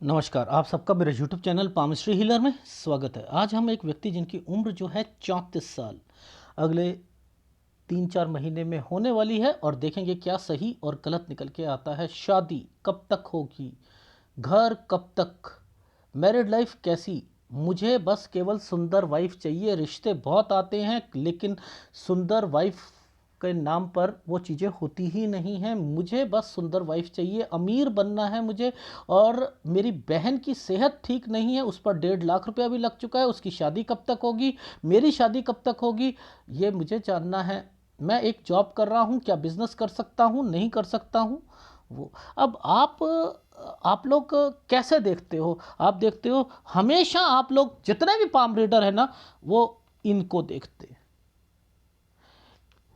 नमस्कार, आप सबका मेरे यूट्यूब चैनल पामिस्ट्री हीलर में स्वागत है। आज हम एक व्यक्ति जिनकी उम्र जो है 34 साल अगले 3-4 महीने में होने वाली है और देखेंगे क्या सही और गलत निकल के आता है। शादी कब तक होगी, घर कब तक, मैरिड लाइफ कैसी, मुझे बस केवल सुंदर वाइफ चाहिए। रिश्ते बहुत आते हैं लेकिन सुंदर वाइफ के नाम पर वो चीज़ें होती ही नहीं हैं। मुझे बस सुंदर वाइफ चाहिए, अमीर बनना है मुझे। और मेरी बहन की सेहत ठीक नहीं है, उस पर 1.5 लाख रुपया भी लग चुका है। उसकी शादी कब तक होगी, मेरी शादी कब तक होगी, ये मुझे जानना है। मैं एक जॉब कर रहा हूँ, क्या बिजनेस कर सकता हूँ, नहीं कर सकता हूँ। वो अब आप लोग कैसे देखते हो? आप देखते हो हमेशा आप लोग जितने भी पाम रीडर है ना, वो इनको देखते हैं,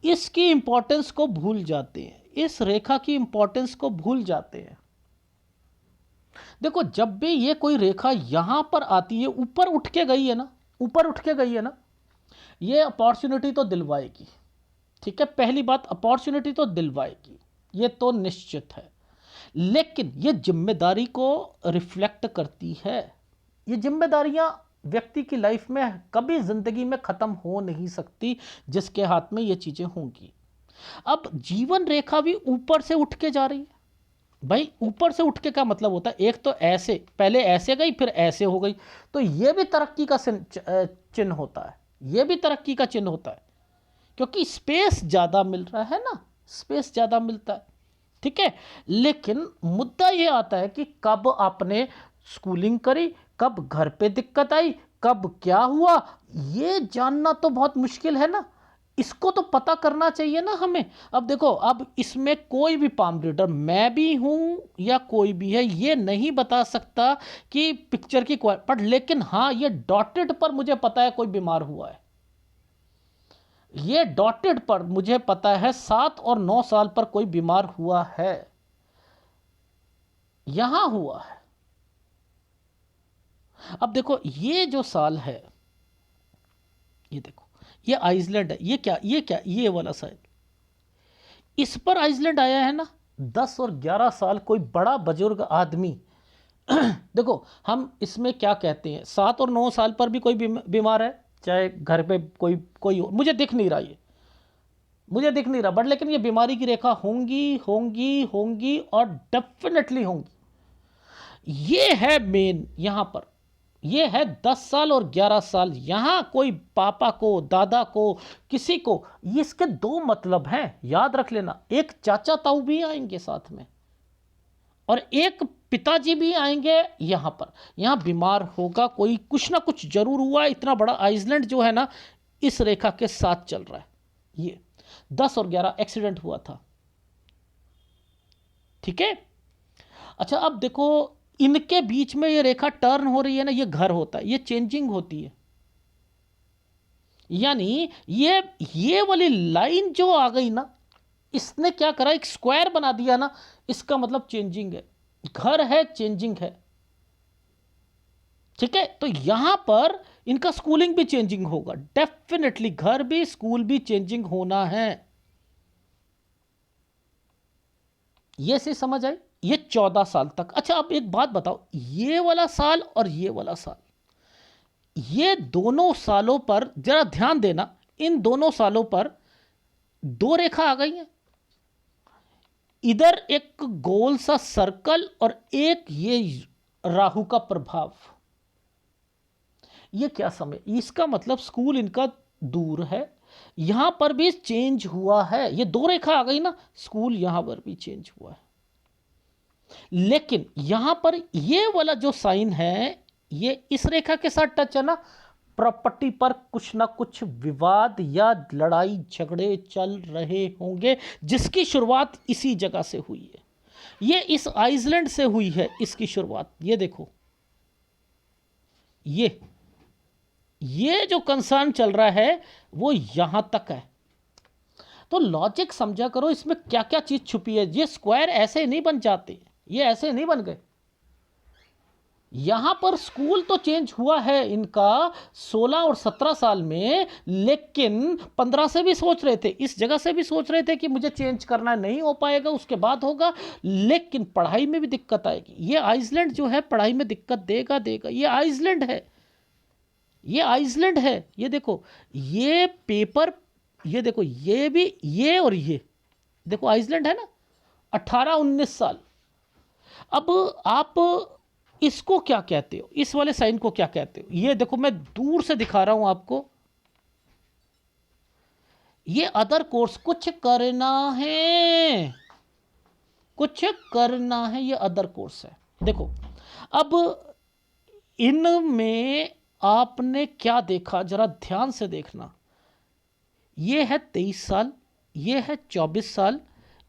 इसकी इंपॉर्टेंस को भूल जाते हैं, इस रेखा की इंपॉर्टेंस को भूल जाते हैं। देखो, जब भी ये कोई रेखा यहां पर आती है, ऊपर उठ के गई है ना, ऊपर उठ के गई है ना, ये अपॉर्चुनिटी तो दिलवाएगी। ठीक है, पहली बात, अपॉर्चुनिटी तो दिलवाएगी, ये तो निश्चित है। लेकिन ये जिम्मेदारी को रिफ्लेक्ट करती है। ये जिम्मेदारियां व्यक्ति की लाइफ में कभी जिंदगी में खत्म हो नहीं सकती जिसके हाथ में ये चीजें होंगी। अब जीवन रेखा भी ऊपर से उठ के जा रही है। भाई, ऊपर से उठ के क्या मतलब होता है? एक तो ऐसे, पहले ऐसे गई फिर ऐसे हो गई, तो ये भी तरक्की का चिन्ह होता है। ये भी तरक्की का चिन्ह होता है, क्योंकि स्पेस ज़्यादा मिल रहा है ना, स्पेस ज़्यादा मिलता है। ठीक है, लेकिन मुद्दा ये आता है कि कब आपने स्कूलिंग करी, कब घर पे दिक्कत आई, कब क्या हुआ, ये जानना तो बहुत मुश्किल है ना। इसको तो पता करना चाहिए ना हमें। अब देखो, अब इसमें कोई भी पाम रीडर, मैं भी हूं या कोई भी है, ये नहीं बता सकता कि पिक्चर की पर लेकिन हाँ, ये डॉटेड पर मुझे पता है कोई बीमार हुआ है। ये डॉटेड पर मुझे पता है 7 और 9 साल पर कोई बीमार हुआ है, यहां हुआ है। अब देखो, ये जो साल है, ये देखो, ये आइसलैंड है। ये वाला साल, इस पर आइसलैंड आया है ना। 10 और 11 साल कोई बड़ा बुजुर्ग आदमी देखो, हम इसमें क्या कहते हैं, 7 और 9 साल पर भी कोई बीमार है, चाहे घर पे कोई कोई हो, मुझे दिख नहीं रहा, ये मुझे दिख नहीं रहा, बट लेकिन ये बीमारी की रेखा होंगी होंगी होंगी और डेफिनेटली होंगी। ये है मेन यहां पर। ये है 10 साल और 11 साल। यहां कोई पापा को, दादा को, किसी को, इसके दो मतलब हैं, याद रख लेना। एक चाचा ताऊ भी आएंगे साथ में और एक पिताजी भी आएंगे। यहां पर, यहां बीमार होगा कोई, कुछ ना कुछ जरूर हुआ। इतना बड़ा आइसलैंड जो है ना, इस रेखा के साथ चल रहा है। ये 10 और 11 एक्सीडेंट हुआ था। ठीक है, अच्छा, अब देखो, इनके बीच में ये रेखा टर्न हो रही है ना, ये घर होता है, ये चेंजिंग होती है। यानी ये वाली लाइन जो आ गई ना, इसने क्या करा, एक स्क्वायर बना दिया ना, इसका मतलब चेंजिंग है। घर है, चेंजिंग है। ठीक है, तो यहां पर इनका स्कूलिंग भी चेंजिंग होगा, डेफिनेटली घर भी स्कूल भी चेंजिंग होना है। ये से समझ आई, ये 14 साल तक। अच्छा, अब एक बात बताओ, ये वाला साल और ये वाला साल, ये दोनों सालों पर जरा ध्यान देना। इन दोनों सालों पर दो रेखा आ गई हैं, इधर एक गोल सा सर्कल और एक ये राहु का प्रभाव। ये क्या समय, इसका मतलब स्कूल इनका दूर है। यहां पर भी चेंज हुआ है, ये दो रेखा आ गई ना, स्कूल यहां पर भी चेंज हुआ है। लेकिन यहां पर ये वाला जो साइन है, ये इस रेखा के साथ टच है ना, प्रॉपर्टी पर कुछ ना कुछ विवाद या लड़ाई झगड़े चल रहे होंगे, जिसकी शुरुआत इसी जगह से हुई है। ये इस आइसलैंड से हुई है इसकी शुरुआत। ये देखो, ये जो कंसर्न चल रहा है वो यहां तक है। तो लॉजिक समझा करो, इसमें क्या क्या चीज छुपी है। ये स्क्वायर ऐसे नहीं बन जाते, ये ऐसे नहीं बन गए। यहां पर स्कूल तो चेंज हुआ है इनका 16 और 17 साल में, लेकिन 15 से भी सोच रहे थे, इस जगह से भी सोच रहे थे कि मुझे चेंज करना नहीं हो पाएगा, उसके बाद होगा, लेकिन पढ़ाई में भी दिक्कत आएगी। ये आइसलैंड जो है पढ़ाई में दिक्कत देगा देगा। ये आइसलैंड है, ये आइसलैंड है। ये देखो ये पेपर, ये देखो ये भी, ये और ये देखो आइसलैंड है ना, 18-19 साल। अब आप इसको क्या कहते हो, इस वाले साइन को क्या कहते हो? ये देखो मैं दूर से दिखा रहा हूं आपको, ये अदर कोर्स, कुछ करना है, कुछ करना है, ये अदर कोर्स है। देखो अब इनमें आपने क्या देखा, जरा ध्यान से देखना। ये है 23 साल, ये है 24 साल,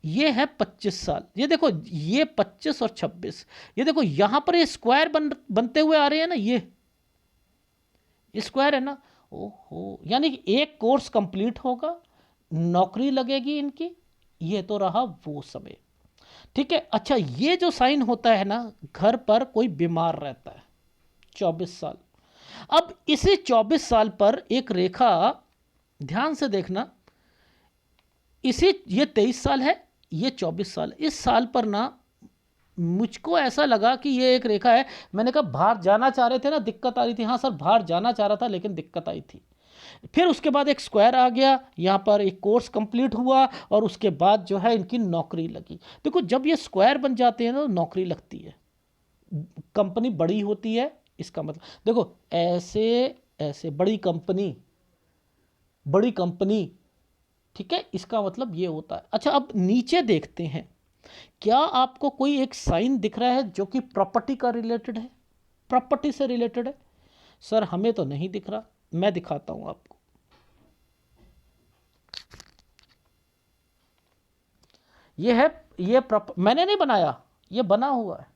ये है 25 साल। ये देखो ये 25 और 26, ये देखो यहां पर ये स्क्वायर बनते हुए आ रहे हैं ना, ये स्क्वायर है ना। ओहो, यानी कि एक कोर्स कंप्लीट होगा, नौकरी लगेगी इनकी। ये तो रहा वो समय, ठीक है। अच्छा, ये जो साइन होता है ना, घर पर कोई बीमार रहता है, 24 साल। अब इसी 24 साल पर एक रेखा, ध्यान से देखना, इसी, ये 23 साल है, ये 24 साल, इस साल पर ना मुझको ऐसा लगा कि ये एक रेखा है। मैंने कहा बाहर जाना चाह रहे थे ना, दिक्कत आ रही थी। हाँ सर, बाहर जाना चाह रहा था लेकिन दिक्कत आई थी। फिर उसके बाद एक स्क्वायर आ गया, यहाँ पर एक कोर्स कंप्लीट हुआ और उसके बाद जो है इनकी नौकरी लगी। देखो जब ये स्क्वायर बन जाते हैं ना, तो नौकरी लगती है, कंपनी बड़ी होती है, इसका मतलब देखो ऐसे ऐसे बड़ी कंपनी, बड़ी कंपनी, ठीक है, इसका मतलब ये होता है। अच्छा, अब नीचे देखते हैं, क्या आपको कोई एक साइन दिख रहा है जो कि प्रॉपर्टी का रिलेटेड है, प्रॉपर्टी से रिलेटेड है? सर हमें तो नहीं दिख रहा, मैं दिखाता हूं आपको। ये है, ये मैंने नहीं बनाया, ये बना हुआ है।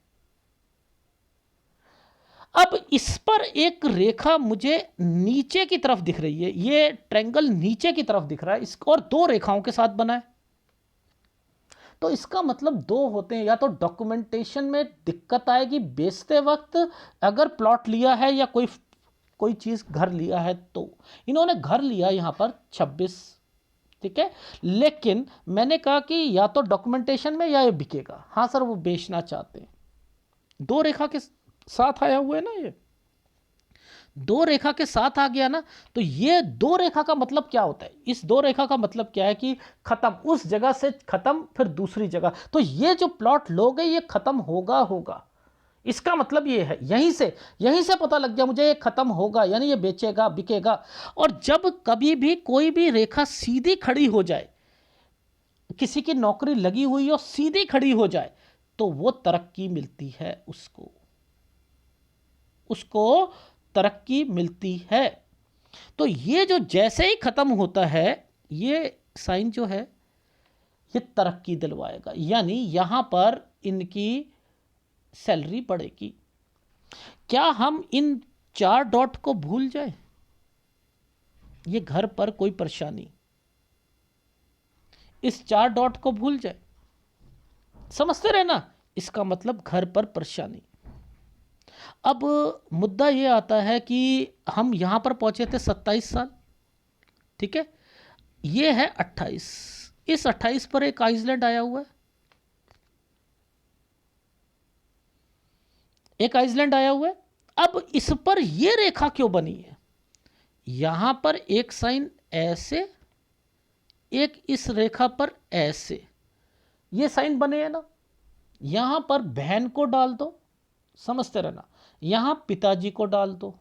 अब इस पर एक रेखा मुझे नीचे की तरफ दिख रही है, ये ट्रायंगल नीचे की तरफ दिख रहा है, इसको और दो रेखाओं के साथ बना है। तो इसका मतलब दो होते हैं, या तो डॉक्यूमेंटेशन में दिक्कत आएगी बेचते वक्त, अगर प्लॉट लिया है या कोई कोई चीज़ घर लिया है। तो इन्होंने घर लिया यहाँ पर 26, ठीक है, लेकिन मैंने कहा कि या तो डॉक्यूमेंटेशन में या ये बिकेगा। हाँ सर, वो बेचना चाहते हैं। दो रेखा के साथ आया हुआ है ना, ये दो रेखा के साथ आ गया ना, तो ये दो रेखा का मतलब क्या होता है? इस दो रेखा का मतलब क्या है कि खत्म, उस जगह से खत्म, फिर दूसरी जगह। तो ये जो प्लॉट लोगे ये खत्म होगा होगा, इसका मतलब ये है। यहीं से पता लग गया मुझे, ये खत्म होगा यानी ये बेचेगा, बिकेगा। और जब कभी भी कोई भी रेखा सीधी खड़ी हो जाए, किसी की नौकरी लगी हुई और सीधी खड़ी हो जाए, तो वो तरक्की मिलती है, उसको तरक्की मिलती है। तो ये जो जैसे ही खत्म होता है, ये साइन जो है ये तरक्की दिलवाएगा, यानी यहां पर इनकी सैलरी बढ़ेगी। क्या हम इन 4 डॉट को भूल जाए? ये घर पर कोई परेशानी, इस 4 डॉट को भूल जाए, समझते रहे ना, इसका मतलब घर पर परेशानी। अब मुद्दा ये आता है कि हम यहां पर पहुंचे थे 27 साल, ठीक है, ये है 28, इस 28 पर एक आइसलैंड आया हुआ है, एक आइसलैंड आया हुआ है। अब इस पर ये रेखा क्यों बनी है? यहां पर एक साइन ऐसे, एक इस रेखा पर ऐसे, ये साइन बने हैं ना। यहां पर बहन को डाल दो, समझते रहना, यहां पिताजी को डाल दो,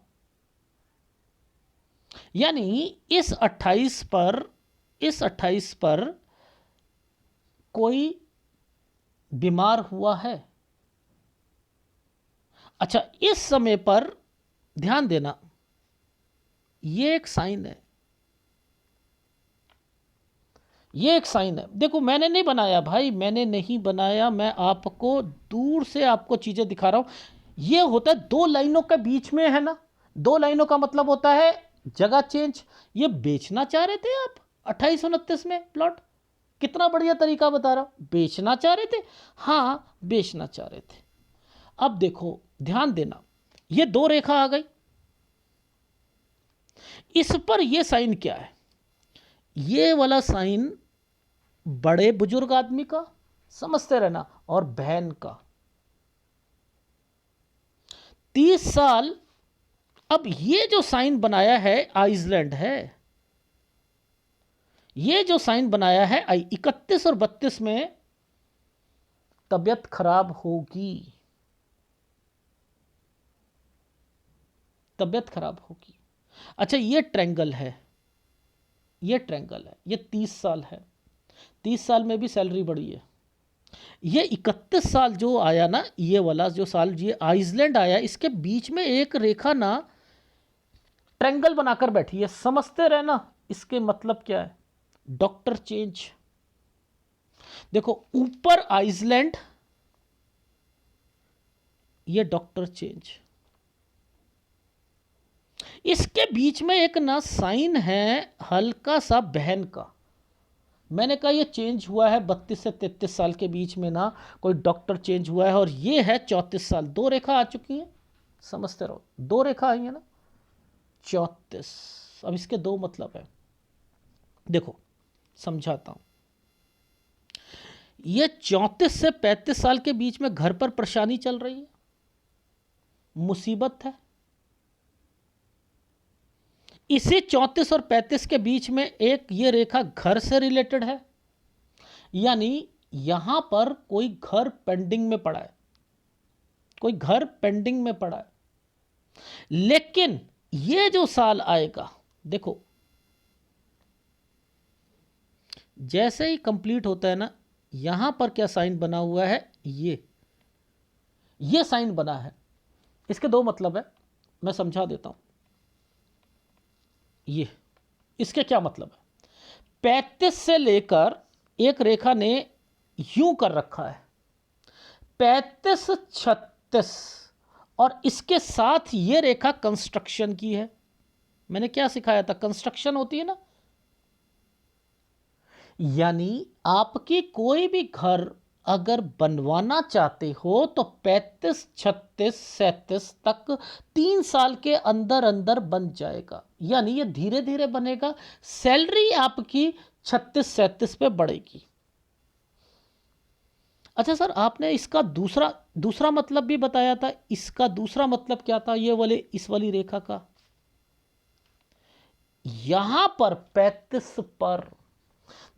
यानी इस 28 पर, इस 28 पर कोई बीमार हुआ है। अच्छा, इस समय पर ध्यान देना, ये एक साइन है, ये एक साइन है। देखो मैंने नहीं बनाया भाई, मैंने नहीं बनाया, मैं आपको दूर से आपको चीजें दिखा रहा हूं। ये होता है दो लाइनों के बीच में है ना, दो लाइनों का मतलब होता है जगह चेंज। ये बेचना चाह रहे थे आप 28-29 में प्लॉट, कितना बढ़िया तरीका बता रहा हूं, बेचना चाह रहे थे, हाँ बेचना चाह रहे थे। अब देखो ध्यान देना, ये दो रेखा आ गई। इस पर ये साइन क्या है? ये वाला साइन बड़े बुजुर्ग आदमी का, समझते रहना, और बहन का। 30 साल। अब ये जो साइन बनाया है आइसलैंड है, ये जो साइन बनाया है 31 और 32 में तबीयत खराब होगी, तबीयत खराब होगी। अच्छा, ये ट्रायंगल है, ये ट्रायंगल है, ये 30 साल है, 30 साल में भी सैलरी बढ़ी है। ये 31 साल जो आया ना, ये वाला जो साल ये आइसलैंड आया, इसके बीच में एक रेखा ना ट्रायंगल बनाकर बैठी है, समझते रहना। इसके मतलब क्या है? Doctor change. देखो, ऊपर आइसलैंड, ये डॉक्टर चेंज। इसके बीच में एक ना साइन है हल्का सा बहन का। मैंने कहा ये चेंज हुआ है 32 से 33 साल के बीच में ना, कोई डॉक्टर चेंज हुआ है। और ये है 34 साल। दो रेखा आ चुकी हैं, समझते रहो, दो रेखा आई है ना, 34। अब इसके दो मतलब है, देखो समझाता हूं। ये 34 से 35 साल के बीच में घर पर परेशानी चल रही है, मुसीबत है। इसी 34 और 35 के बीच में एक ये रेखा घर से रिलेटेड है, यानी यहां पर कोई घर पेंडिंग में पड़ा है, कोई घर पेंडिंग में पड़ा है। लेकिन ये जो साल आएगा, देखो जैसे ही कंप्लीट होता है ना, यहां पर क्या साइन बना हुआ है, ये साइन बना है। इसके दो मतलब है, मैं समझा देता हूं। ये इसके क्या मतलब है? 35 से लेकर एक रेखा ने यूं कर रखा है, 35 36, और इसके साथ ये रेखा कंस्ट्रक्शन की है। मैंने क्या सिखाया था? कंस्ट्रक्शन होती है ना, यानी आपकी कोई भी घर अगर बनवाना चाहते हो तो 35 36 37 तक 3 साल के अंदर अंदर बन जाएगा, यानी ये धीरे धीरे बनेगा। सैलरी आपकी 36 37 पे बढ़ेगी। अच्छा सर, आपने इसका दूसरा मतलब भी बताया था। इसका दूसरा मतलब क्या था? ये वाले इस वाली रेखा का, यहां पर 35 पर,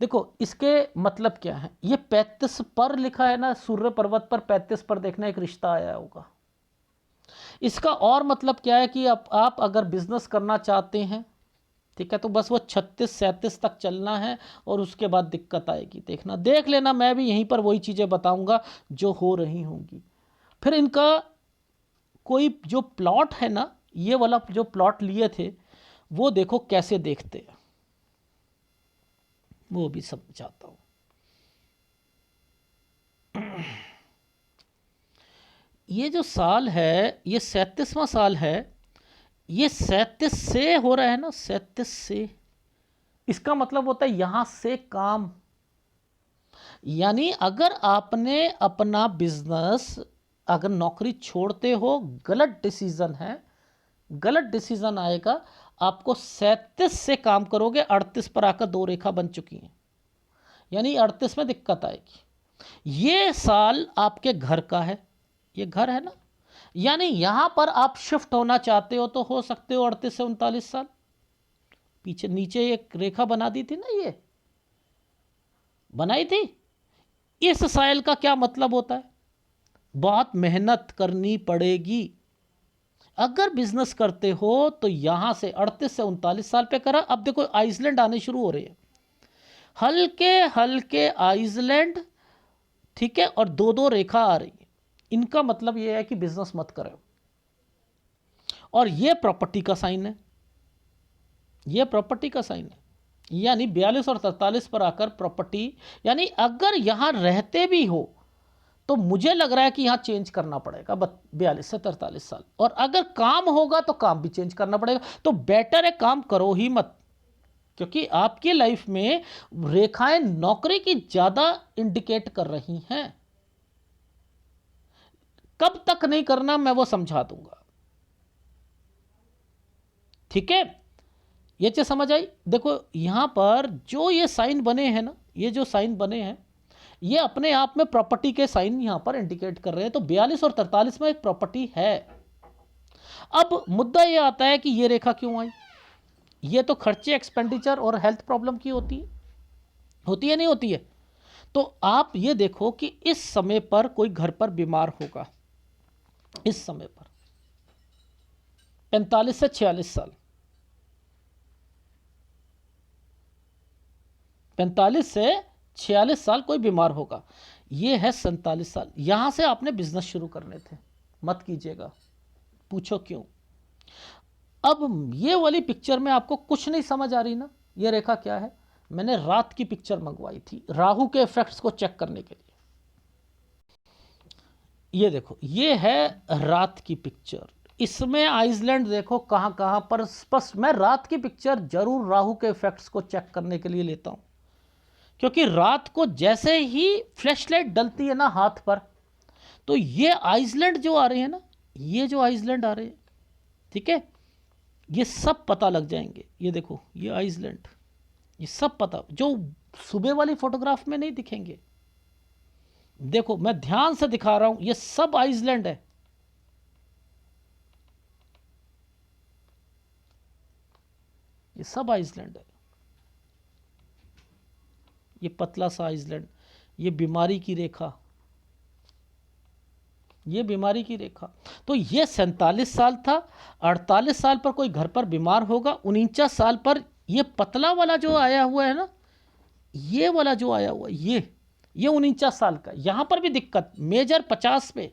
देखो इसके मतलब क्या है? ये 35 पर लिखा है ना, सूर्य पर्वत पर 35 पर देखना, एक रिश्ता आया होगा। इसका और मतलब क्या है कि आप अगर बिजनेस करना चाहते हैं, ठीक है, तो बस वो 36 37 तक चलना है और उसके बाद दिक्कत आएगी। देखना, देख लेना, मैं भी यहीं पर वही चीज़ें बताऊंगा जो हो रही होंगी। फिर इनका कोई जो प्लॉट है ना, ये वाला जो प्लॉट लिए थे, वो देखो कैसे देखते हैं, वो भी समझाता हूं। ये जो साल है, ये 37वां साल है। ये 37 से हो रहा है ना, 37 से, इसका मतलब होता है यहां से काम। यानी अगर आपने अपना बिजनेस, अगर नौकरी छोड़ते हो, गलत डिसीजन है, गलत डिसीजन आएगा। आपको 37 से काम करोगे, 38 पर आकर दो रेखा बन चुकी हैं, यानी 38 में दिक्कत आएगी। ये साल आपके घर का है, ये घर है ना, यानी यहां पर आप शिफ्ट होना चाहते हो तो हो सकते हो 38 से 39 साल। पीछे नीचे एक रेखा बना दी थी ना, ये बनाई थी। इस साल का क्या मतलब होता है? बहुत मेहनत करनी पड़ेगी। अगर बिजनेस करते हो तो यहां से 38 से 39 साल पे करा। अब देखो आइसलैंड आने शुरू हो रहे हैं, हल्के हल्के आइसलैंड, ठीक है, और दो दो रेखा आ रही है। इनका मतलब यह है कि बिजनेस मत करो। और यह प्रॉपर्टी का साइन है, यह प्रॉपर्टी का साइन है, यानी 42 और 43 पर आकर प्रॉपर्टी, यानी अगर यहां रहते भी हो तो मुझे लग रहा है कि यहां चेंज करना पड़ेगा 42 से 43 साल। और अगर काम होगा तो काम भी चेंज करना पड़ेगा। तो बेटर है काम करो ही मत, क्योंकि आपकी लाइफ में रेखाएं नौकरी की ज्यादा इंडिकेट कर रही हैं। कब तक नहीं करना मैं वो समझा दूंगा। ठीक है, ये चीज समझ आई। देखो यहां पर जो ये साइन बने हैं ना, ये जो साइन बने हैं ये अपने आप में प्रॉपर्टी के साइन यहां पर इंडिकेट कर रहे हैं। तो 42 और 43 में एक प्रॉपर्टी है। अब मुद्दा ये आता है कि ये रेखा क्यों आई। ये तो खर्चे, एक्सपेंडिचर और हेल्थ प्रॉब्लम की होती है नहीं होती है। तो आप ये देखो कि इस समय पर कोई घर पर बीमार होगा, इस समय पर 45 से 46 साल, 45 से 46 साल कोई बीमार होगा। ये है 47 साल। यहां से आपने बिजनेस शुरू करने थे, मत कीजिएगा, पूछो क्यों। अब ये वाली पिक्चर में आपको कुछ नहीं समझ आ रही ना, ये रेखा क्या है। मैंने रात की पिक्चर मंगवाई थी राहु के इफेक्ट्स को चेक करने के लिए। ये देखो, ये है रात की पिक्चर। इसमें आइसलैंड देखो कहां कहां पर स्पष्ट। मैं रात की पिक्चर जरूर राहु के इफेक्ट्स को चेक करने के लिए लेता हूं, क्योंकि रात को जैसे ही फ्लैशलाइट डलती है ना हाथ पर, तो ये आइसलैंड जो आ रहे हैं ना, ये जो आइसलैंड आ रहे हैं, ठीक है, ये सब पता लग जाएंगे। ये देखो, ये आइसलैंड, ये सब पता, जो सुबह वाली फोटोग्राफ में नहीं दिखेंगे। देखो मैं ध्यान से दिखा रहा हूं, ये सब आइसलैंड है। ये सब आइसलैंड है। ये पतला सा आइसलैंड, ये बीमारी की रेखा, ये बीमारी की रेखा। तो ये 47 साल था। 48 साल पर कोई घर पर बीमार होगा। 49 साल पर ये पतला वाला जो आया हुआ है ना, ये वाला जो आया हुआ, ये 49 साल का। यहां पर भी दिक्कत मेजर 50 पे।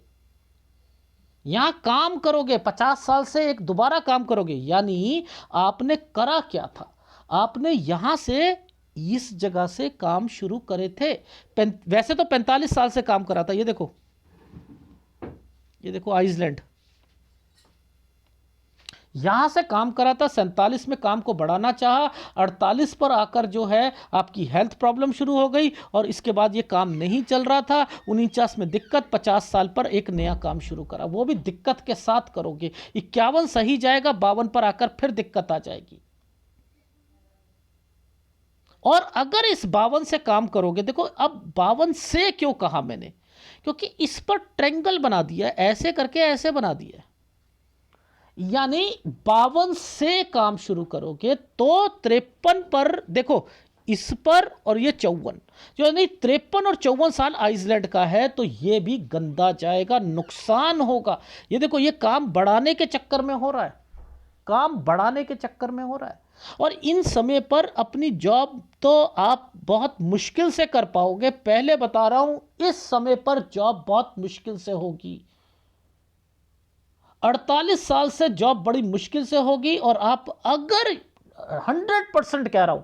यहां काम करोगे 50 साल से एक दोबारा काम करोगे, यानी आपने करा क्या था, आपने यहां से इस जगह से काम शुरू करे थे। वैसे तो 45 साल से काम करा था। ये देखो, ये देखो आइसलैंड, यहां से काम करा था। 47 में काम को बढ़ाना चाहा, 48 पर आकर जो है आपकी हेल्थ प्रॉब्लम शुरू हो गई और इसके बाद ये काम नहीं चल रहा था। 49 में दिक्कत, 50 साल पर एक नया काम शुरू करा, वो भी दिक्कत के साथ करोगे। 51 सही जाएगा, 52 पर आकर फिर दिक्कत आ जाएगी। और अगर इस 52 से काम करोगे, देखो अब 52 से क्यों कहा मैंने, क्योंकि इस पर ट्रेंगल बना दिया, ऐसे करके ऐसे बना दिया, यानी 52 से काम शुरू करोगे तो 53 पर देखो, इस पर और ये 54, जो यानी 53 और 54 साल आइसलैंड का है, तो ये भी गंदा जाएगा, नुकसान होगा। ये देखो, ये काम बढ़ाने के चक्कर में हो रहा है, काम बढ़ाने के चक्कर में हो रहा है। और इन समय पर अपनी जॉब तो आप बहुत मुश्किल से कर पाओगे। पहले बता रहा हूं, इस समय पर जॉब बहुत मुश्किल से होगी। 48 साल से जॉब बड़ी मुश्किल से होगी। और आप अगर 100% कह रहा हूं,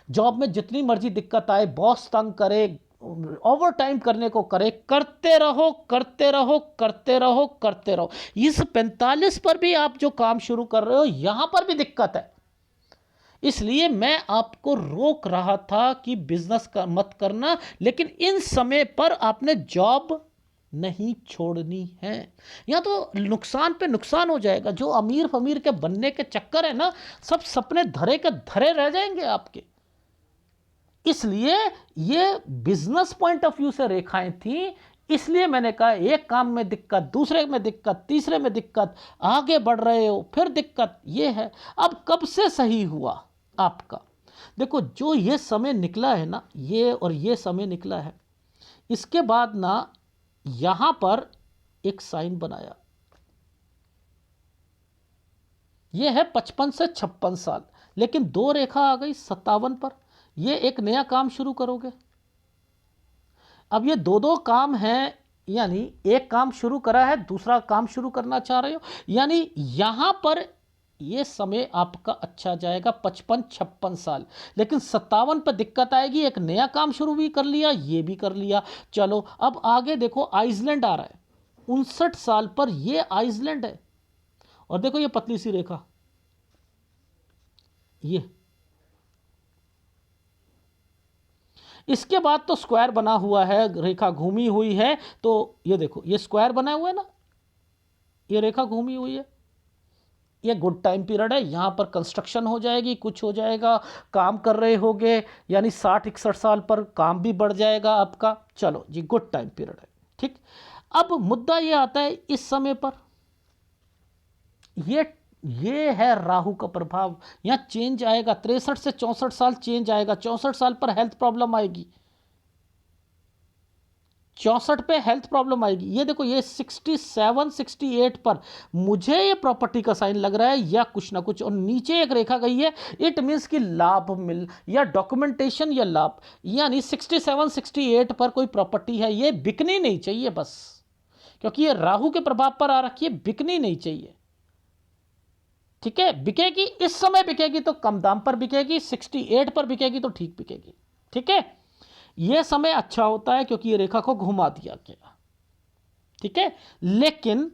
जॉब में जितनी मर्जी दिक्कत आए, बॉस तंग करे, ओवर टाइम करने को करे, करते रहो करते रहो करते रहो करते रहो। इस 45 पर भी आप जो काम शुरू कर रहे हो, यहां पर भी दिक्कत है। इसलिए मैं आपको रोक रहा था कि बिजनेस का मत करना, लेकिन इन समय पर आपने जॉब नहीं छोड़नी है। यहां तो नुकसान पे नुकसान हो जाएगा। जो अमीर फमीर के बनने के चक्कर है ना, सब सपने धरे के धरे रह जाएंगे आपके। इसलिए ये बिजनेस पॉइंट ऑफ व्यू से रेखाएं थी। इसलिए मैंने कहा, एक काम में दिक्कत, दूसरे में दिक्कत, तीसरे में दिक्कत, आगे बढ़ रहे हो फिर दिक्कत। ये है। अब कब से सही हुआ आपका, देखो जो ये समय निकला है ना, ये और ये समय निकला है, इसके बाद ना यहां पर एक साइन बनाया। ये है 55 से 56 साल, लेकिन दो रेखा आ गई 57 पर। ये एक नया काम शुरू करोगे। अब ये दो दो काम हैं, यानी एक काम शुरू करा है, दूसरा काम शुरू करना चाह रहे हो, यानी यहां पर ये समय आपका अच्छा जाएगा 55-56 साल। लेकिन 57 पर दिक्कत आएगी। एक नया काम शुरू भी कर लिया, ये भी कर लिया। चलो अब आगे देखो, आइसलैंड आ रहा है 59 साल पर, ये आइसलैंड है। और देखो ये पतली सी रेखा, ये इसके बाद तो स्क्वायर बना हुआ है, रेखा घूमी हुई है। तो ये देखो, ये स्क्वायर बना हुआ है ना, ये रेखा घूमी हुई है। ये गुड टाइम पीरियड है, यहाँ पर कंस्ट्रक्शन हो जाएगी, कुछ हो जाएगा, काम कर रहे होगे, यानी 60-61 साल पर काम भी बढ़ जाएगा आपका। चलो जी, गुड टाइम पीरियड है, ठीक। अब मुद्दा ये आता है इस समय पर, ये है राहु का प्रभाव, यहाँ चेंज आएगा, 63 से 64 साल चेंज आएगा, 64 साल पर हेल्थ प्रॉब्लम आएगी, 64 पे हेल्थ प्रॉब्लम आएगी। ये देखो, ये 67-68 पर मुझे ये प्रॉपर्टी का साइन लग रहा है या कुछ ना कुछ, और नीचे एक रेखा गई है, इट मीन्स कि लाभ मिल या डॉक्यूमेंटेशन या लाभ, यानी 67-68 पर कोई प्रॉपर्टी है, ये बिकनी नहीं चाहिए बस, क्योंकि ये राहु के प्रभाव पर आ रखी है, बिकनी नहीं चाहिए, ठीक है। बिकेगी इस समय, बिकेगी तो कम दाम पर बिकेगी, 68 पर बिकेगी तो ठीक बिकेगी, ठीक है। यह समय अच्छा होता है क्योंकि ये रेखा को घुमा दिया गया, ठीक है। लेकिन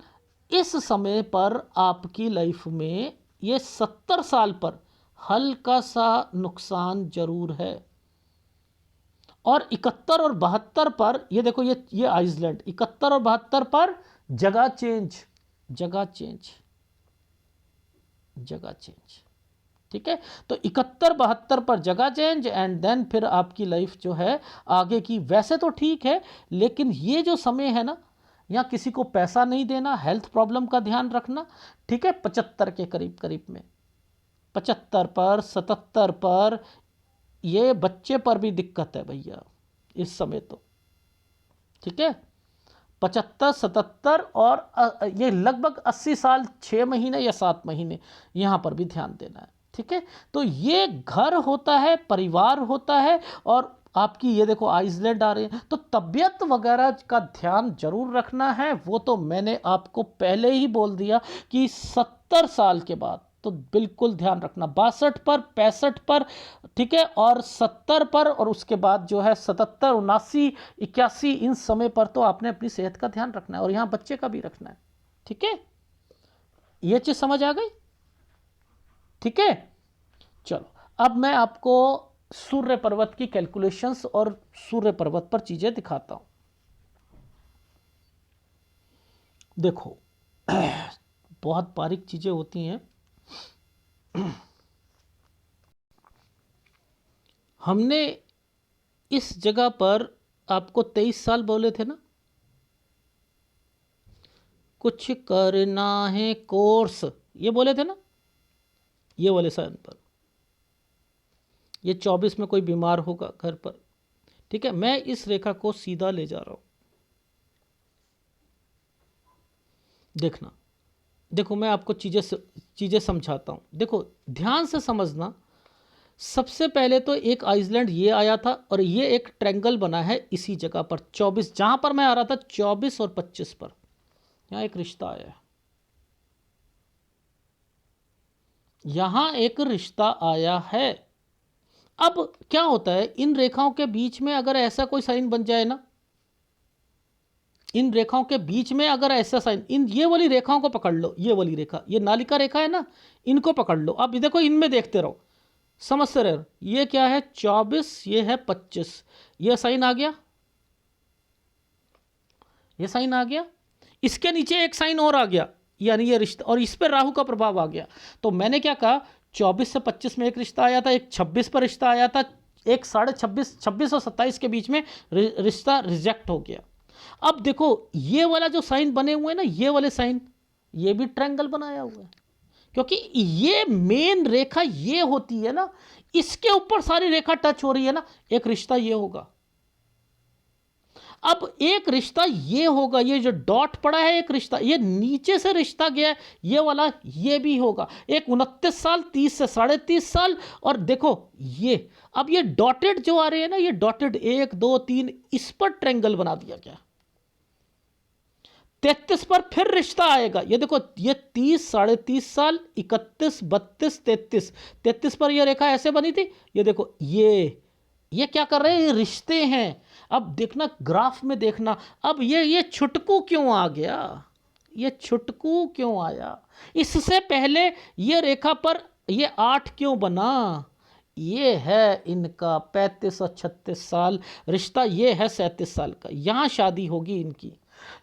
इस समय पर आपकी लाइफ में ये 70 साल पर हल्का सा नुकसान जरूर है, और 71 और 72 पर ये देखो, ये आइसलैंड 71 और 72 पर जगह चेंज, जगह चेंज, जगह चेंज, ठीक है। तो 71-72 पर जगह चेंज, एंड देन फिर आपकी लाइफ जो है आगे की वैसे तो ठीक है, लेकिन ये जो समय है ना, यहाँ किसी को पैसा नहीं देना, हेल्थ प्रॉब्लम का ध्यान रखना, ठीक है। 75 के करीब करीब में, 75 पर 77 पर ये बच्चे पर भी दिक्कत है भैया इस समय तो, ठीक है। 75-77 और ये लगभग 80 साल 6 महीने या 7 महीने, यहाँ पर भी ध्यान देना है, ठीक है। तो ये घर होता है, परिवार होता है, और आपकी ये देखो आइसलैंड आ रहे हैं, तो तबीयत वगैरह का ध्यान जरूर रखना है। वो तो मैंने आपको पहले ही बोल दिया कि 70 साल के बाद तो बिल्कुल ध्यान रखना, 62 पर, 65 पर, ठीक है, और 70 पर, और उसके बाद जो है 77, 79, 81, इन समय पर तो आपने अपनी सेहत का ध्यान रखना है, और यहाँ बच्चे का भी रखना है, ठीक है। ये चीज़ समझ आ गई, ठीक है। चलो, अब मैं आपको सूर्य पर्वत की कैलकुलेशंस और सूर्य पर्वत पर चीजें दिखाता हूं। देखो बहुत बारीक चीजें होती हैं। हमने इस जगह पर आपको 23 साल बोले थे ना, कुछ करना है कोर्स, ये बोले थे ना, ये वाले साइन पर। ये 24 में कोई बीमार होगा घर पर, ठीक है। मैं इस रेखा को सीधा ले जा रहा हूं, देखना। देखो मैं आपको चीज़ें समझाता हूँ, देखो ध्यान से समझना। सबसे पहले तो एक आइसलैंड ये आया था, और ये एक ट्रायंगल बना है इसी जगह पर 24, जहाँ पर मैं आ रहा था 24 और 25 पर, यहाँ एक रिश्ता आया है, यहाँ एक रिश्ता आया है। अब क्या होता है, इन रेखाओं के बीच में अगर ऐसा कोई साइन बन जाए ना, इन रेखाओं के बीच में अगर ऐसा साइन, इन ये वाली रेखाओं को पकड़ लो, ये वाली रेखा, ये नालिका रेखा है ना, इनको पकड़ लो। अब देखो इनमें देखते रहो, समझते रहो। ये क्या है 24, ये है 25, ये साइन आ गया, ये साइन आ गया, इसके नीचे एक साइन और आ गया, यानी ये रिश्ता, और इस पर राहु का प्रभाव आ गया। तो मैंने क्या कहा, 24 से 25 में एक रिश्ता आया था, एक 26 पर रिश्ता आया था, एक 26 और 27 के बीच में रिश्ता रिजेक्ट हो गया। अब देखो ये वाला जो साइन बने हुए हैं ना, ये वाले साइन, ये भी ट्रायंगल बनाया हुआ है, क्योंकि ये मेन रेखा ये होती है ना, इसके ऊपर सारी रेखा टच हो रही है ना, एक रिश्ता ये होगा। अब एक रिश्ता ये होगा, ये जो डॉट पड़ा है एक रिश्ता, ये नीचे से रिश्ता गया है, ये वाला ये भी होगा। एक 29 साल, 30 से 33.5 साल, और देखो ये, अब ये डॉटेड जो आ रहे हैं ना, ये डॉटेड 1 2 3, इस पर ट्रायंगल बना दिया गया। 33 पर फिर रिश्ता आएगा, ये देखो, ये 30, 33.5 साल, 31, 32, 33 पर ये रेखा ऐसे बनी थी। ये देखो ये क्या कर रहे हैं, ये रिश्ते हैं। अब देखना ग्राफ में देखना, अब ये छुटकू क्यों आ गया, ये छुटकू क्यों आया, इससे पहले ये रेखा पर ये 8 क्यों बना, ये है इनका 35 और 36 साल रिश्ता, ये है 37 साल का, यहाँ शादी होगी इनकी।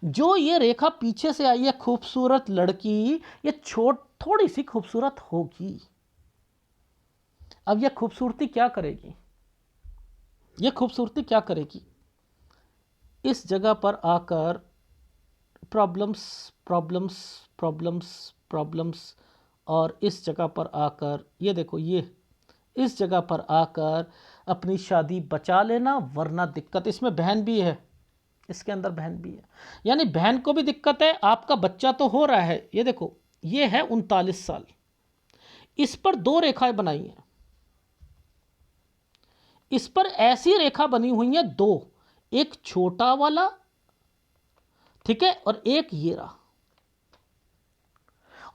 जो ये रेखा पीछे से आई है खूबसूरत लड़की, ये थोड़ी सी खूबसूरत होगी। अब यह खूबसूरती क्या करेगी, यह खूबसूरती क्या करेगी, इस जगह पर आकर प्रॉब्लम्स प्रॉब्लम्स प्रॉब्लम्स प्रॉब्लम्स, और इस जगह पर आकर ये देखो, ये इस जगह पर आकर अपनी शादी बचा लेना, वरना दिक्कत। इसमें बहन भी है, इसके अंदर बहन भी है, यानी बहन को भी दिक्कत है। आपका बच्चा तो हो रहा है, ये देखो ये है 39 साल, इस पर 2 रेखाएं बनाई हैं, इस पर ऐसी रेखा बनी हुई है 2, एक छोटा वाला, ठीक है, और एक ये रहा,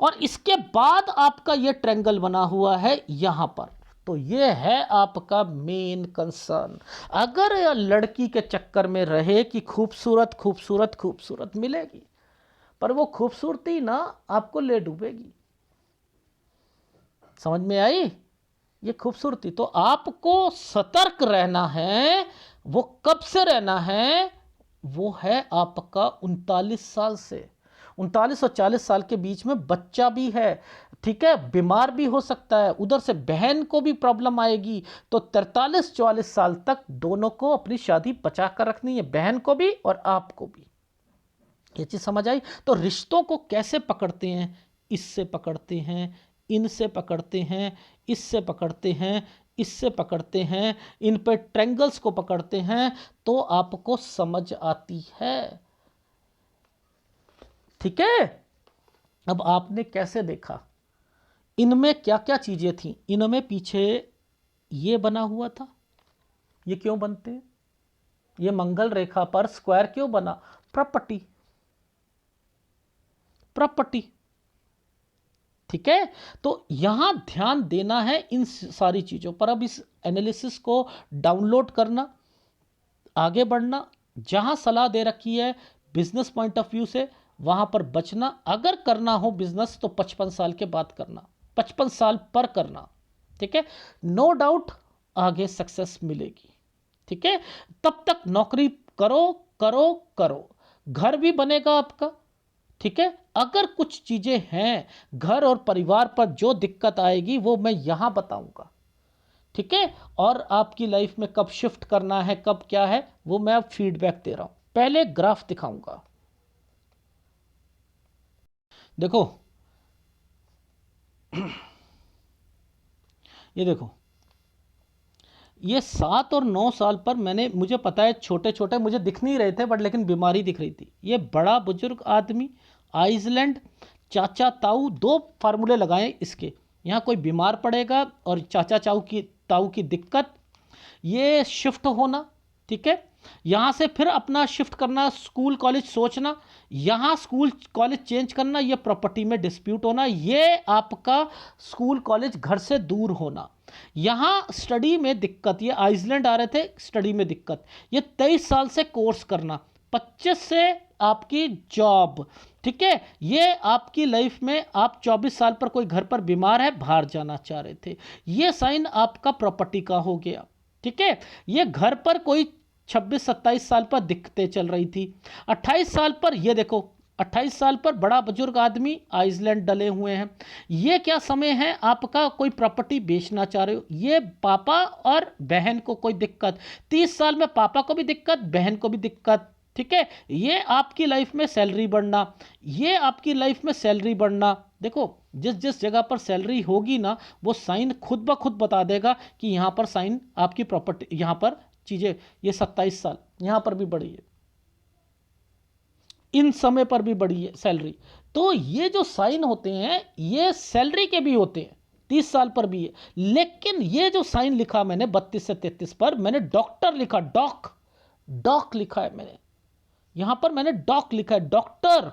और इसके बाद आपका ये ट्रायंगल बना हुआ है यहां पर। तो ये है आपका मेन कंसर्न। अगर यह लड़की के चक्कर में रहे कि खूबसूरत खूबसूरत खूबसूरत मिलेगी, पर वो खूबसूरती ना आपको ले डूबेगी। समझ में आई ये खूबसूरती? तो आपको सतर्क रहना है। वो कब से रहना है? वो है आपका 39 साल से। 39 और 40 साल के बीच में बच्चा भी है, ठीक है, बीमार भी हो सकता है, उधर से बहन को भी प्रॉब्लम आएगी। तो 43-44 साल तक दोनों को अपनी शादी बचा कर रखनी है, बहन को भी और आपको भी। ये चीज़ समझ आई? तो रिश्तों को कैसे पकड़ते हैं? इससे पकड़ते हैं, इनसे पकड़ते हैं, इससे पकड़ते हैं, इससे पकड़ते हैं, इन पे ट्रायंगल्स को पकड़ते हैं, तो आपको समझ आती है। ठीक है? अब आपने कैसे देखा, इनमें क्या क्या चीजें थी? इनमें पीछे ये बना हुआ था, ये क्यों बनते हैं? ये मंगल रेखा पर स्क्वायर क्यों बना? प्रॉपर्टी, प्रॉपर्टी, ठीक है। तो यहां ध्यान देना है इन सारी चीजों पर। अब इस एनालिसिस को डाउनलोड करना, आगे बढ़ना, जहां सलाह दे रखी है बिजनेस पॉइंट ऑफ व्यू से, वहां पर बचना। अगर करना हो बिजनेस तो 55 साल के बाद करना, 55 साल पर करना, ठीक है। नो डाउट आगे सक्सेस मिलेगी, ठीक है। तब तक नौकरी करो करो करो, घर भी बनेगा आपका, ठीक है। अगर कुछ चीजें हैं घर और परिवार पर जो दिक्कत आएगी वो मैं यहां बताऊंगा, ठीक है। और आपकी लाइफ में कब शिफ्ट करना है, कब क्या है, वो मैं अब फीडबैक दे रहा हूं। पहले ग्राफ दिखाऊंगा, देखो ये देखो, ये 7 और 9 साल पर मैंने, मुझे पता है छोटे छोटे मुझे दिख नहीं रहे थे, बट लेकिन बीमारी दिख रही थी। ये बड़ा बुजुर्ग आदमी, आइसलैंड, चाचा ताऊ, 2 फार्मूले लगाए इसके। यहाँ कोई बीमार पड़ेगा और चाचा ताऊ की दिक्कत, ये शिफ्ट होना, ठीक है। यहाँ से फिर अपना शिफ्ट करना, स्कूल कॉलेज सोचना, यहाँ स्कूल कॉलेज चेंज करना, ये प्रॉपर्टी में डिस्प्यूट होना, ये आपका स्कूल कॉलेज घर से दूर होना, यहाँ स्टडी में दिक्कत, ये आइसलैंड आ रहे थे, स्टडी में दिक्कत, ये 23 साल से कोर्स करना, 25 से आपकी जॉब, ठीक है। ये आपकी लाइफ में आप 24 साल पर कोई घर पर बीमार है, बाहर जाना चाह रहे थे, ये साइन आपका प्रॉपर्टी का हो गया, ठीक है। ये घर पर कोई 26-27 साल पर दिक्कतें चल रही थी, 28 साल पर ये देखो, 28 साल पर बड़ा बुजुर्ग आदमी आइसलैंड डले हुए हैं। ये क्या समय है आपका, कोई प्रॉपर्टी बेचना चाह रहे हो, ये पापा और बहन को कोई दिक्कत, 30 साल में पापा को भी दिक्कत, बहन को भी दिक्कत, ठीक है। ये आपकी लाइफ में सैलरी बढ़ना, ये आपकी लाइफ में सैलरी बढ़ना। देखो जिस जिस जगह पर सैलरी होगी ना, वो साइन खुद ब खुद बता देगा कि यहां पर साइन आपकी प्रॉपर्टी, यहां पर चीजें, ये 27 साल यहां पर भी बढ़ी है, इन समय पर भी बढ़ी है सैलरी। तो ये जो साइन होते हैं ये सैलरी के भी होते हैं, 30 साल पर भी है। लेकिन ये जो साइन लिखा मैंने 32 से 33 पर, मैंने डॉक्टर लिखा, डॉक, डॉक लिखा है मैंने, यहां पर मैंने डॉक लिखा है, डॉक्टर।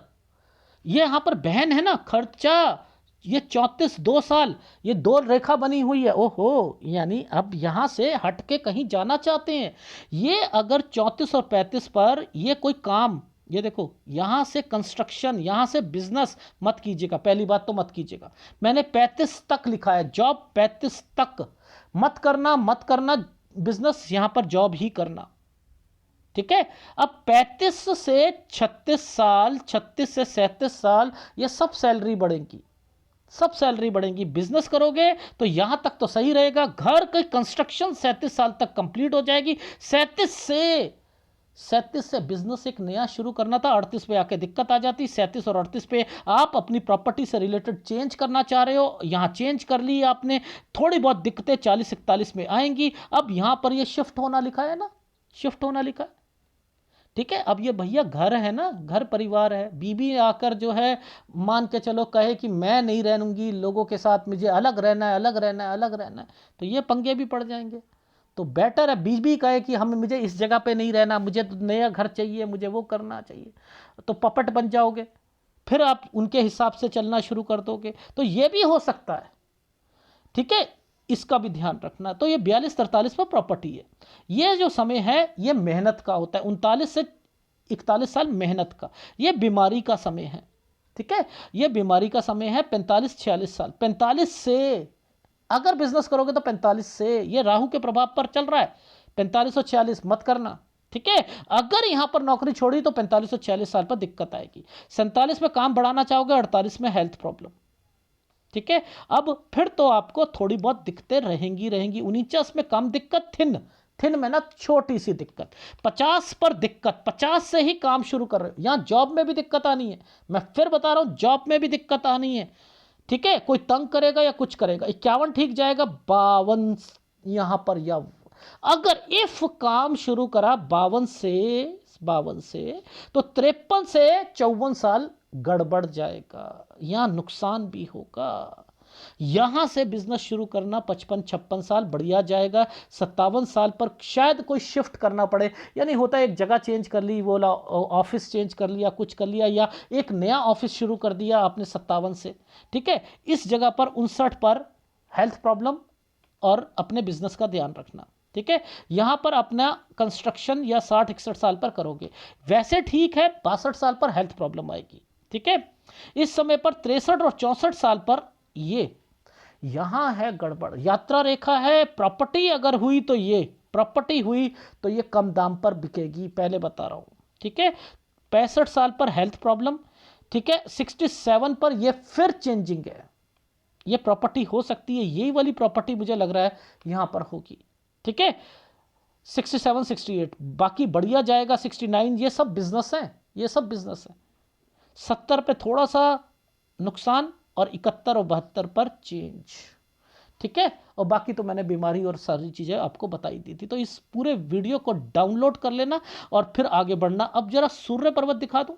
ये यहां पर बहन है ना, खर्चा, ये 34 2 साल, ये 2 रेखा बनी हुई है, ओहो, यानी अब यहां से हट के कहीं जाना चाहते हैं। ये अगर 34 और 35 पर ये कोई काम, ये देखो यहां से कंस्ट्रक्शन, यहां से बिजनेस मत कीजिएगा, पहली बात तो मत कीजिएगा। मैंने 35 तक लिखा है, जॉब 35 तक मत करना, मत करना बिजनेस, यहां पर जॉब ही करना, ठीक है। अब 35 से 36 साल, 36 से 37 साल, ये सब सैलरी बढ़ेगी, सब सैलरी बढ़ेंगी। बिजनेस करोगे तो यहां तक तो सही रहेगा, घर की कंस्ट्रक्शन 37 साल तक कंप्लीट हो जाएगी। 37 से बिजनेस एक नया शुरू करना था, 38 पे आके दिक्कत आ जाती। 37 और 38 पे आप अपनी प्रॉपर्टी से रिलेटेड चेंज करना चाह रहे हो, यहां चेंज कर ली आपने, थोड़ी बहुत दिक्कतें 40-41 में आएंगी। अब यहां पर ये शिफ्ट होना लिखा है ना, शिफ्ट होना लिखा है, ठीक है। अब ये भैया घर है ना, घर परिवार है। बीबी आकर जो है मान के चलो कहे कि मैं नहीं रहूंगी लोगों के साथ, मुझे अलग रहना है, अलग रहना है, अलग रहना है, तो ये पंगे भी पड़ जाएंगे। तो बेटर है बीबी कहे कि हम मुझे इस जगह पे नहीं रहना, मुझे तो नया घर चाहिए, मुझे वो करना चाहिए, तो पपट बन जाओगे, फिर आप उनके हिसाब से चलना शुरू कर दोगे, तो ये भी हो सकता है, ठीक है। इसका भी ध्यान रखना। तो ये 42-43 पर प्रॉपर्टी है। ये जो समय है ये मेहनत का होता है, 39 से 41 साल मेहनत का। ये बीमारी का समय है, ठीक है, ये बीमारी का समय है। 45-46 साल, 45 से अगर बिजनेस करोगे तो 45 से, ये राहु के प्रभाव पर चल रहा है, 45 और 46 मत करना, ठीक है। अगर यहां पर नौकरी छोड़ी तो 45 और 46 साल पर दिक्कत आएगी। 47 में काम बढ़ाना चाहोगे, 48 में हेल्थ प्रॉब्लम, ठीक है। अब फिर तो आपको थोड़ी बहुत दिक्कतें रहेंगी रहेंगी। 49 में कम दिक्कत, थिन में ना छोटी सी दिक्कत। 50 पर दिक्कत, 50 से ही काम शुरू कर रहे हो। यहां जॉब में भी दिक्कत आनी है, मैं फिर बता रहा हूं, जॉब में भी दिक्कत आनी है, ठीक है। कोई तंग करेगा या कुछ करेगा। 51 ठीक जाएगा, 52 यहां पर, या अगर इफ काम शुरू करा 52 से तो 53 से 54 साल गड़बड़ जाएगा, यहां नुकसान भी होगा। यहां से बिजनेस शुरू करना 55-56 साल बढ़िया जाएगा। 57 साल पर शायद कोई शिफ्ट करना पड़े, यानी होता है एक जगह चेंज कर ली, वो ऑफिस चेंज कर लिया, कुछ कर लिया, या एक नया ऑफिस शुरू कर दिया आपने 57 से, ठीक है। इस जगह पर 59 पर हेल्थ प्रॉब्लम और अपने बिजनेस का ध्यान रखना, ठीक है। यहां पर अपना कंस्ट्रक्शन या 60-61 साल पर करोगे, वैसे ठीक है। 62 साल पर हेल्थ प्रॉब्लम आएगी, ठीक है। इस समय पर 63 और 64 साल पर ये यहां है गड़बड़, यात्रा रेखा है। प्रॉपर्टी अगर हुई तो ये प्रॉपर्टी हुई तो ये कम दाम पर बिकेगी, पहले बता रहा हूं, ठीक है। 65 साल पर हेल्थ प्रॉब्लम, ठीक है। 67 पर ये फिर चेंजिंग है, ये प्रॉपर्टी हो सकती है, यही वाली प्रॉपर्टी मुझे लग रहा है यहां पर होगी, ठीक है। 67-68 बाकी बढ़िया जाएगा। 69 ये सब बिजनेस है, ये सब बिजनेस है। 70 पे थोड़ा सा नुकसान और 71 और 72 पर चेंज, ठीक है। और बाकी तो मैंने बीमारी और सारी चीजें आपको बताई दी थी। तो इस पूरे वीडियो को डाउनलोड कर लेना और फिर आगे बढ़ना। अब जरा सूर्य पर्वत दिखा दूं।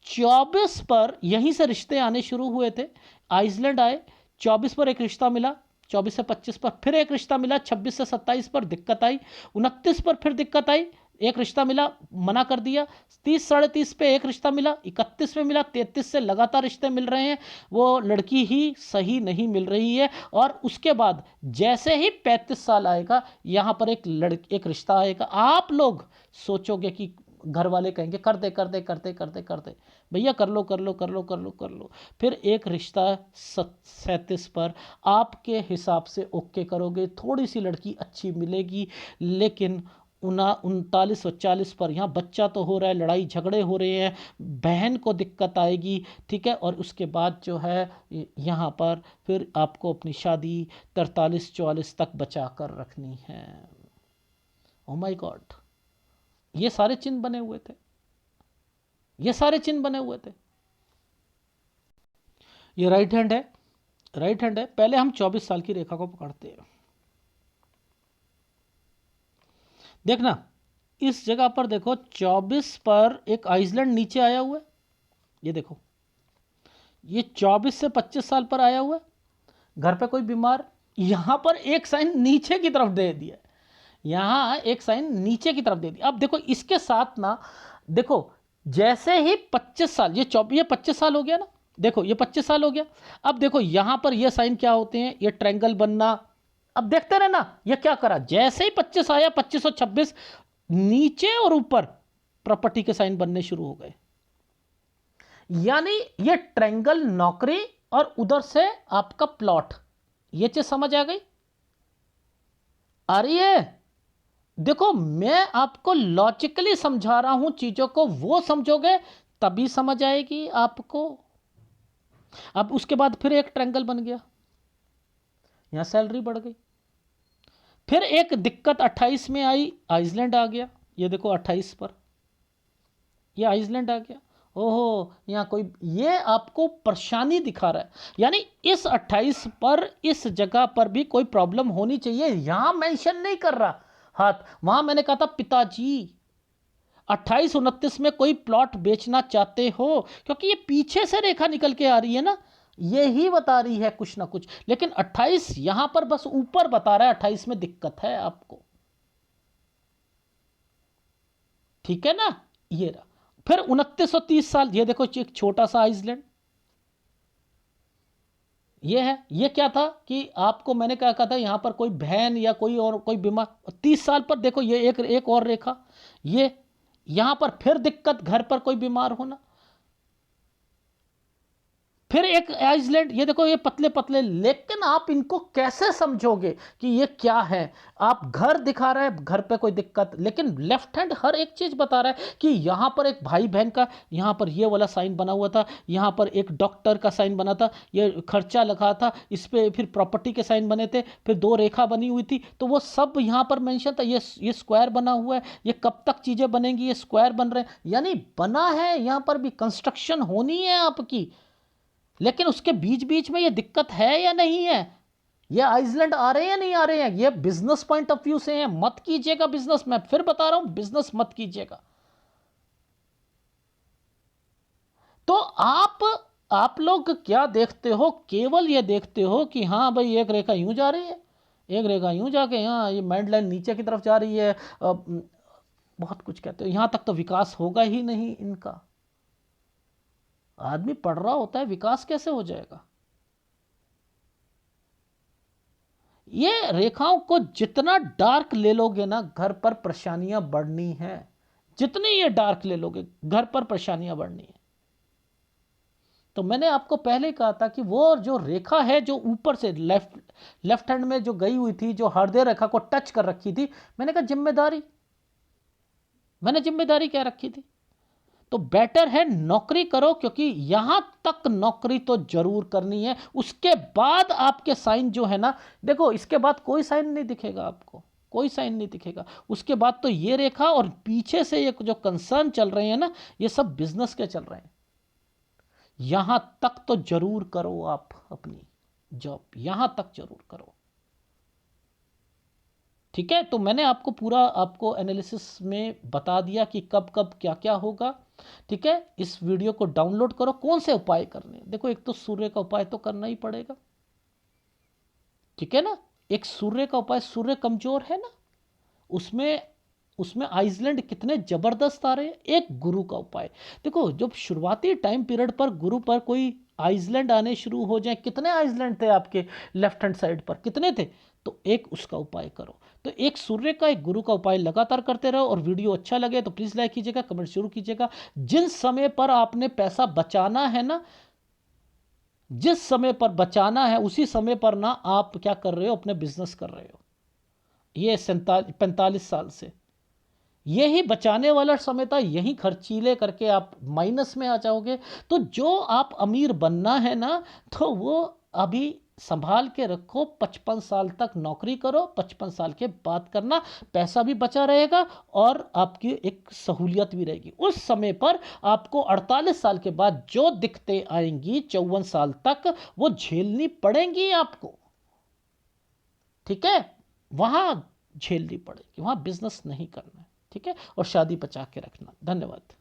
24 पर यहीं से रिश्ते आने शुरू हुए थे, आइसलैंड आए, 24 पर एक रिश्ता मिला, 24 से 25 पर फिर एक रिश्ता मिला, 26 से 27 पर दिक्कत आई, 29 पर फिर दिक्कत आई, एक रिश्ता मिला, मना कर दिया। 30-30.5 पे एक रिश्ता मिला, 31 में मिला, 33 से लगातार रिश्ते मिल रहे हैं, वो लड़की ही सही नहीं मिल रही है। और उसके बाद जैसे ही 35 साल आएगा यहां पर एक रिश्ता आएगा। आप लोग सोचोगे कि घर वाले कहेंगे कर दे कर दे कर दे कर दे कर दे, भैया कर लो कर लो कर लो कर लो कर लो। फिर एक रिश्ता 37 पर आपके हिसाब से ओके करोगे, थोड़ी सी लड़की अच्छी मिलेगी, लेकिन 39 और 40 पर यहाँ बच्चा तो हो रहा है, लड़ाई झगड़े हो रहे हैं, बहन को दिक्कत आएगी, ठीक है। और उसके बाद जो है यहाँ पर फिर आपको अपनी शादी 43-44 तक बचा कर रखनी है। ओ माय गॉड, ये सारे चिन्ह बने हुए थे, ये सारे चिन्ह बने हुए थे। ये राइट हैंड है, राइट हैंड है। पहले हम 24 साल की रेखा को पकड़ते हैं। देखना इस जगह पर देखो, 24 पर एक आइसलैंड नीचे आया हुआ है, ये देखो, ये 24 से 25 साल पर आया हुआ है, घर पे कोई बीमार, यहां पर एक साइन नीचे की तरफ दे दिया, यहां एक साइन नीचे की तरफ दे दिया। अब देखो इसके साथ ना, देखो जैसे ही 25 साल, ये 25 साल हो गया ना, देखो ये 25 साल हो गया। अब देखो यहां पर ये साइन क्या होते हैं, ये ट्रायंगल बनना। अब देखते रहना ये क्या करा, जैसे ही 25 आया, 25 और 26 नीचे और ऊपर प्रॉपर्टी के साइन बनने शुरू हो गए। यानी ये ट्रायंगल नौकरी और उधर से आपका प्लॉट, ये चीज समझ आ गई, आ रही है। देखो मैं आपको लॉजिकली समझा रहा हूं चीजों को, वो समझोगे तभी समझ आएगी आपको। अब उसके बाद फिर एक ट्रायंगल बन गया, यहाँ सैलरी बढ़ गई। फिर एक दिक्कत 28 में आई, आइसलैंड आ गया, ये देखो 28 पर ये आइसलैंड आ गया। ओहो, यहाँ कोई, ये आपको परेशानी दिखा रहा है, यानी इस 28 पर इस जगह पर भी कोई प्रॉब्लम होनी चाहिए, यहां मेंशन नहीं कर रहा हाथ, वहां मैंने कहा था पिताजी 28-29 में कोई प्लॉट बेचना चाहते हो, क्योंकि ये पीछे से रेखा निकल के आ रही है ना, ये ही बता रही है कुछ ना कुछ, लेकिन 28 यहां पर बस ऊपर बता रहा है 28 में दिक्कत है आपको, ठीक है ना। ये रहा फिर 2930 साल, ये देखो एक छोटा सा आइसलैंड, ये है, ये क्या था कि आपको मैंने क्या कहा था, यहां पर कोई बहन या कोई और कोई बीमार, 30 साल पर देखो ये एक और रेखा, ये यहां पर फिर दिक्कत, घर पर कोई बीमार होना, फिर एक आइसलैंड, ये देखो ये पतले पतले, लेकिन आप इनको कैसे समझोगे कि ये क्या है, आप घर दिखा रहे हैं, घर पे कोई दिक्कत, लेकिन लेफ्ट हैंड हर एक चीज बता रहा है कि यहां पर एक भाई बहन का, यहां पर ये वाला साइन बना हुआ था, यहां पर एक डॉक्टर का साइन बना था, ये खर्चा लगा था इस पे, फिर प्रॉपर्टी के साइन बने थे, फिर 2 रेखा बनी हुई थी, तो वो सब यहां पर मेंशन था, ये स्क्वायर बना हुआ है, ये कब तक चीजें बनेंगी, ये स्क्वायर बन रहे हैं, यानी बना है, यहां पर भी कंस्ट्रक्शन होनी है आपकी, लेकिन उसके बीच बीच में ये दिक्कत है या नहीं है, ये आइसलैंड आ रहे हैं या नहीं आ रहे हैं, ये बिजनेस पॉइंट ऑफ व्यू से है, मत कीजिएगा बिजनेस, मैं फिर बता रहा हूं बिजनेस मत कीजिएगा। तो आप लोग क्या देखते हो, केवल ये देखते हो कि हाँ भाई एक रेखा यूं जा रही है, एक रेखा यूं जाके यहाँ ये मैंड लाइन नीचे की तरफ जा रही है, बहुत कुछ कहते हो, यहां तक तो विकास होगा ही नहीं इनका, आदमी पढ़ रहा होता है, विकास कैसे हो जाएगा। ये रेखाओं को जितना डार्क ले लोगे ना, घर पर परेशानियां बढ़नी है, जितनी ये डार्क ले लोगे घर पर परेशानियां बढ़नी है। तो मैंने आपको पहले कहा था कि वो जो रेखा है जो ऊपर से लेफ्ट हैंड में जो गई हुई थी, जो हृदय रेखा को टच कर रखी थी, मैंने कहा जिम्मेदारी, मैंने जिम्मेदारी क्या रखी थी, तो बेटर है नौकरी करो, क्योंकि यहां तक नौकरी तो जरूर करनी है, उसके बाद आपके साइन जो है ना, देखो इसके बाद कोई साइन नहीं दिखेगा आपको, कोई साइन नहीं दिखेगा, उसके बाद तो ये रेखा और पीछे से ये जो कंसर्न चल रहे हैं ना, ये सब बिजनेस के चल रहे हैं, यहां तक तो जरूर करो आप अपनी जॉब, यहां तक जरूर करो, ठीक है। तो मैंने आपको पूरा आपको एनालिसिस में बता दिया कि कब कब क्या क्या होगा, ठीक है। इस वीडियो को डाउनलोड करो, कौन से उपाय करने, देखो एक तो सूर्य का उपाय तो करना ही पड़ेगा, ठीक है ना, एक सूर्य का उपाय, सूर्य कमजोर है ना, उसमें उसमें आइसलैंड कितने जबरदस्त आ रहे हैं, एक गुरु का उपाय, देखो जब शुरुआती टाइम पीरियड पर गुरु पर कोई आइसलैंड आने शुरू हो जाए, कितने आइसलैंड थे आपके लेफ्ट हैंड साइड पर, कितने थे, तो एक उसका उपाय करो, तो एक सूर्य का एक गुरु का उपाय लगातार करते रहो, और वीडियो अच्छा लगे तो प्लीज लाइक कीजिएगा, कमेंट जरूर कीजिएगा। जिन समय पर आपने पैसा बचाना है ना, जिस समय पर बचाना है उसी समय पर ना आप क्या कर रहे हो, अपने बिजनेस कर रहे हो, ये 45 साल से यही बचाने वाला समय था, यही खर्चीले करके आप माइनस में आ जाओगे, तो जो आप अमीर बनना है ना, तो वो अभी संभाल के रखो, 55 साल तक नौकरी करो, 55 साल के बाद करना, पैसा भी बचा रहेगा और आपकी एक सहूलियत भी रहेगी, उस समय पर आपको 48 साल के बाद जो दिक्कतें आएंगी 54 साल तक वो झेलनी पड़ेंगी आपको, ठीक है, वहां झेलनी पड़ेगी, वहां बिजनेस नहीं करना है, ठीक है, और शादी बचा के रखना। धन्यवाद।